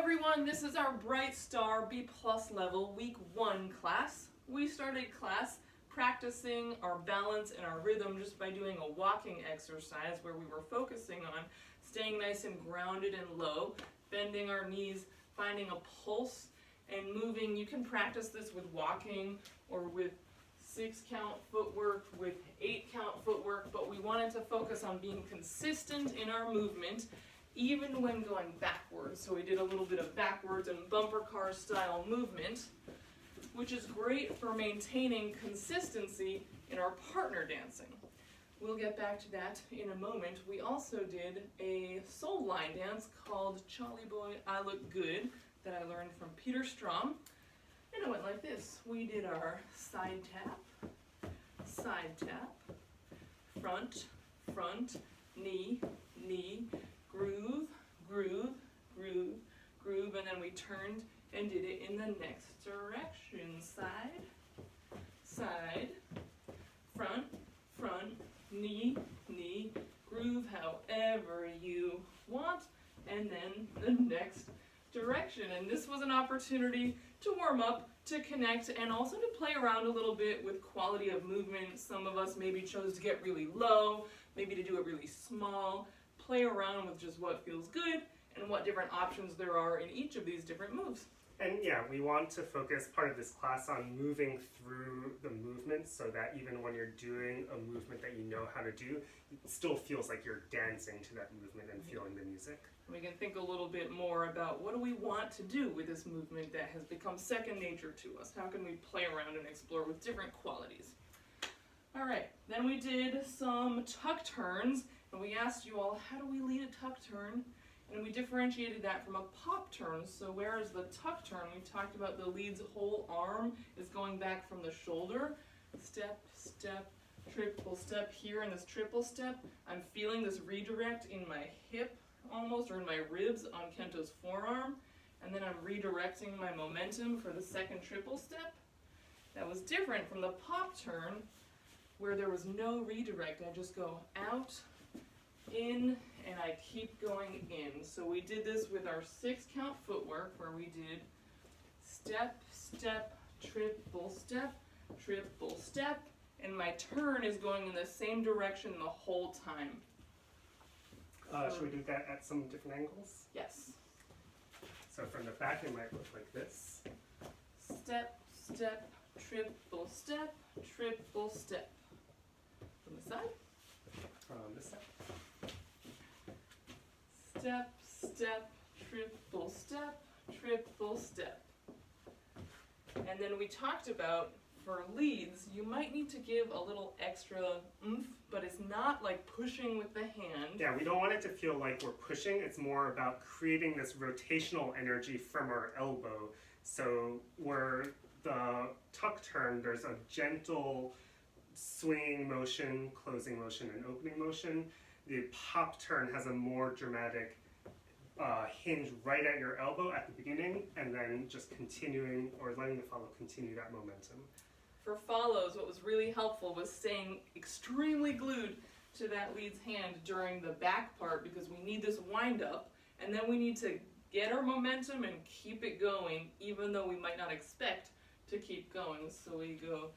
everyone, this is our Bright Star B+ level week 1 class. We started class practicing our balance and our rhythm just by doing a walking exercise where we were focusing on staying nice and grounded and low, bending our knees, finding a pulse, and moving. You can practice this with walking or with 6-count footwork, with 8-count footwork, but we wanted to focus on being consistent in our movement even when going backwards. So we did a little bit of backwards and bumper car style movement, which is great for maintaining consistency in our partner dancing. We'll get back to that in a moment. We also did a soul line dance called Jolly Boy, I Look Good that I learned from Peter Strom. And it went like this. We did our side tap, front, front, knee, knee, groove, groove, groove, groove, and then we turned and did it in the next direction. Side, side, front, front, knee, knee, groove however you want, and then the next direction. And this was an opportunity to warm up, to connect, and also to play around a little bit with quality of movement. Some of us maybe chose to get really low, maybe to do it really small, play around with just what feels good and what different options there are in each of these different moves. And yeah, we want to focus part of this class on moving through the movements so that even when you're doing a movement that you know how to do, it still feels like you're dancing to that movement and feeling the music. We can think a little bit more about what do we want to do with this movement that has become second nature to us. How can we play around and explore with different qualities? All right, then we did some tuck turns, and we asked you all, how do we lead a tuck turn? And we differentiated that from a pop turn. So whereas the tuck turn, we talked about the lead's whole arm is going back from the shoulder. Step, step, triple step. Here in this triple step, I'm feeling this redirect in my hip almost, or in my ribs on Kento's forearm. And then I'm redirecting my momentum for the second triple step. That was different from the pop turn where there was no redirect. I just go out, in, and I keep going in. So we did this with our 6-count footwork where we did step, step, triple step, and my turn is going in the same direction the whole time. Should we do that at some different angles? Yes. So from the back it might look like this. Step, step, triple step, triple step. From the side? From this side. Step, step, triple step, triple step. And then we talked about, for leads, you might need to give a little extra oomph, but it's not like pushing with the hand. Yeah, we don't want it to feel like we're pushing. It's more about creating this rotational energy from our elbow. So where the tuck turn, there's a gentle swinging motion, closing motion, and opening motion. The pop turn has a more dramatic hinge right at your elbow at the beginning, and then just continuing or letting the follow continue that momentum. For follows, what was really helpful was staying extremely glued to that lead's hand during the back part, because we need this wind up, and then we need to get our momentum and keep it going, even though we might not expect to keep going. So we go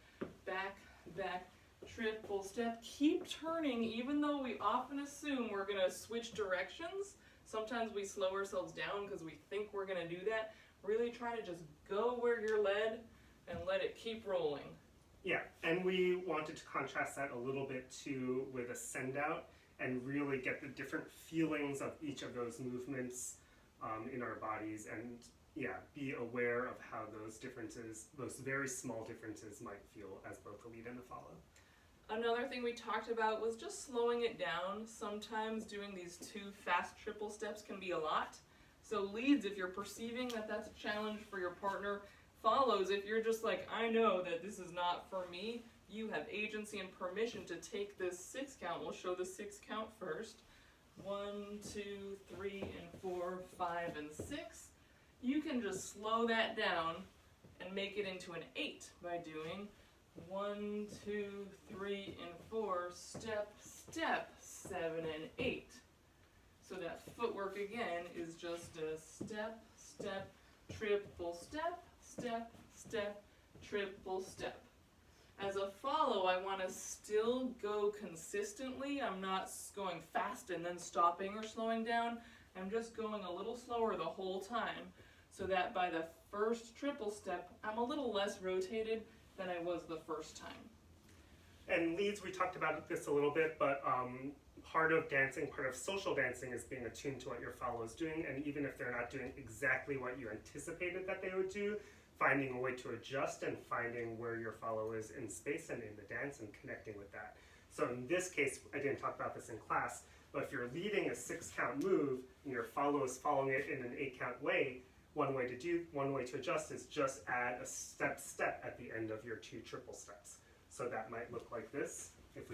back, back, triple step, keep turning, even though we often assume we're going to switch directions. Sometimes we slow ourselves down because we think we're going to do that. Really try to just go where you're led and let it keep rolling. Yeah, and we wanted to contrast that a little bit too with a send out and really get the different feelings of each of those movements in our bodies, and yeah, be aware of how those differences, those very small differences, might feel as both a lead and a follow. Another thing we talked about was just slowing it down. Sometimes doing these 2 fast triple steps can be a lot. So leads, if you're perceiving that that's a challenge for your partner. Follows, if you're just like, I know that this is not for me, you have agency and permission to take this 6-count. We'll show the 6-count first. 1, 2, 3, and 4, 5, and 6. You can just slow that down and make it into an 8 by doing 1, 2, 3, and 4, step, step, 7, and 8. So that footwork again is just a step, step, triple step, step, step, triple step. As a follow, I want to still go consistently. I'm not going fast and then stopping or slowing down. I'm just going a little slower the whole time, so that by the first triple step, I'm a little less rotated than I was the first time. And leads, we talked about this a little bit, but part of dancing, part of social dancing is being attuned to what your follow is doing, and even if they're not doing exactly what you anticipated that they would do, finding a way to adjust and finding where your follow is in space and in the dance and connecting with that. So in this case, I didn't talk about this in class, but if you're leading a 6-count move and your follow is following it in an 8-count way, one way to adjust is just add a step at the end of your 2 triple steps. So that might look like this. If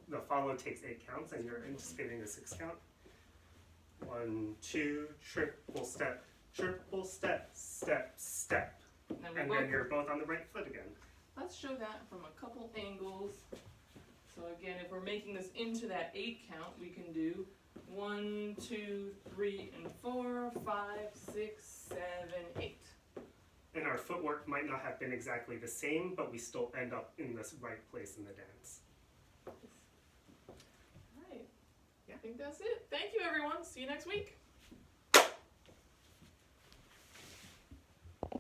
the follow takes 8 counts and you're anticipating a 6 count. 1, 2, triple step, step, step. And then you're both on the right foot again. Let's show that from a couple angles. So again, if we're making this into that 8 count, we can do 1, 2, 3, and 4, 5, 6, 7, 8. And our footwork might not have been exactly the same, but we still end up in this right place in the dance. All right. Yeah, I think that's it. Thank you, everyone. See you next week.